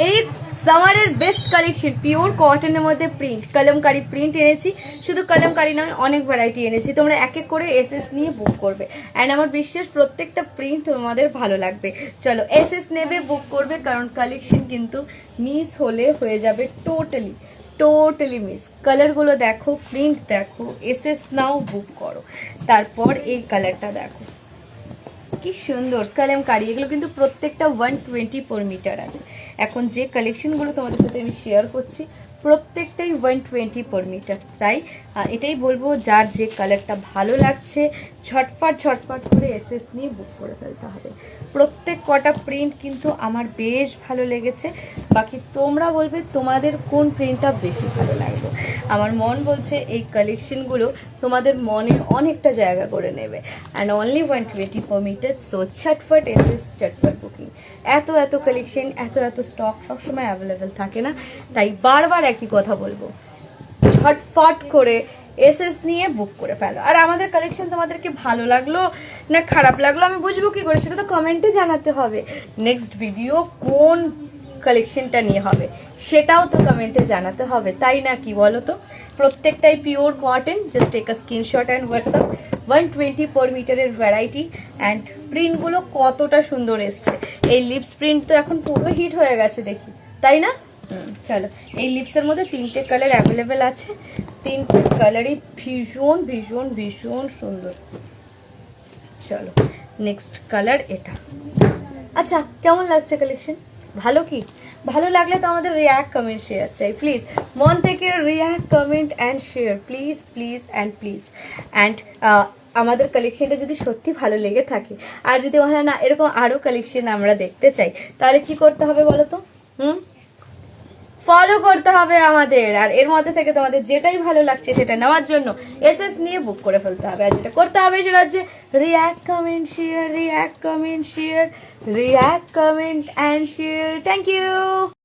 এই সামারের best collection, pure কটনের মধ্যে প্রিন্ট, কলমকারি প্রিন্ট এনেছি। শুধু কলমকারি নয়, অনেক ভ্যারাইটি এনেছি। তোমরা এক এক করে এসএস নিয়ে বুক করবে, অ্যান্ড আমার বিশ্বাস প্রত্যেকটা প্রিন্ট তোমাদের ভালো লাগবে। চলো এসএস নেবে, বুক করবে, কারণ কালেকশন কিন্তু মিস হলে হয়ে যাবে টোটালি মিস। কালারগুলো দেখো, প্রিন্ট দেখো, এসএস নাও, বুক করো। তারপর এই কালারটা দেখো, কি সুন্দর কলমকারি। এগুলো কিন্তু প্রত্যেকটা 120 মিটার আছে। এখন যে কালেকশনগুলো তোমাদের সাথে আমি শেয়ার করছি প্রত্যেকটাই 120 মিটার। তাই এটাই বলবো, যার যে কালারটা ভালো লাগছে ঝটফট করে এসএস নিয়ে বুক করে ফেলতে হবে। প্রত্যেক কটা প্রিন্ট কিন্তু আমার বেশ ভালো লেগেছে। বাকি তোমরা বলবে তোমাদের কোন প্রিন্টটা বেশি ভালো লাগবে। আমার মন বলছে এই কালেকশনগুলো তোমাদের মনে অনেকটা জায়গা করে নেবে। অ্যান্ড অনলি 120 মিটার, সো ঝটফট এসএস, ঝটফট বুকিং। এত কালেকশন, এত স্টক সবসময় অ্যাভেলেবেল থাকে না, তাই বারবার একই কথা বলবো, ঝটফট করে এসএস নিয়ে বুক করে ফেলো। আর আমাদের কালেকশন তোমাদেরকে ভালো লাগলো না খারাপ লাগলো আমি বুঝবো কি করে? সেটা তো কমেন্টে জানাতে হবে। নেক্সট ভিডিও কোন কালেকশনটা নিয়ে হবে সেটাও তো কমেন্টে জানাতে হবে, তাই না? কি বলো তো? প্রত্যেকটাই pure cotton. Just take a screenshot and WhatsApp. 120 মিটারের ভ্যারাইটি, অ্যান্ড প্রিন্টগুলো কতটা সুন্দর এসছে। এই লিপস প্রিন্ট তো এখন পুরো হিট হয়ে গেছে দেখি, তাই না? চলো, এই লিপসের মধ্যে 3টে কালার অ্যাভেলেবেল আছে। 3টে কালারই ভীষণ সুন্দর। চলো নেক্সট কালার এটা। আচ্ছা, কেমন লাগছে কালেকশন? ভালো কি? ভালো লাগলে তো আমাদের রিয়াক্ট, কমেন্ট, শেয়ার চাই প্লিজ। মন থেকে react, comment and share please and আমাদের কালেকশনটা যদি সত্যি ভালো লেগে থাকে, আর যদি ওখানে না এরকম আরো কালেকশন আমরা দেখতে চাই, তাহলে কি করতে হবে বলো তো? ফলো করতে হবে আমাদের। আর এর মধ্যে থেকে তোমাদের যেটাই ভালো লাগছে সেটা নেওয়ার জন্য এসএস নিয়ে বুক করে ফেলতে হবে। আর যেটা করতে হবে সেটা হচ্ছে react, comment, share, react, comment, share, react, comment and share. Thank you.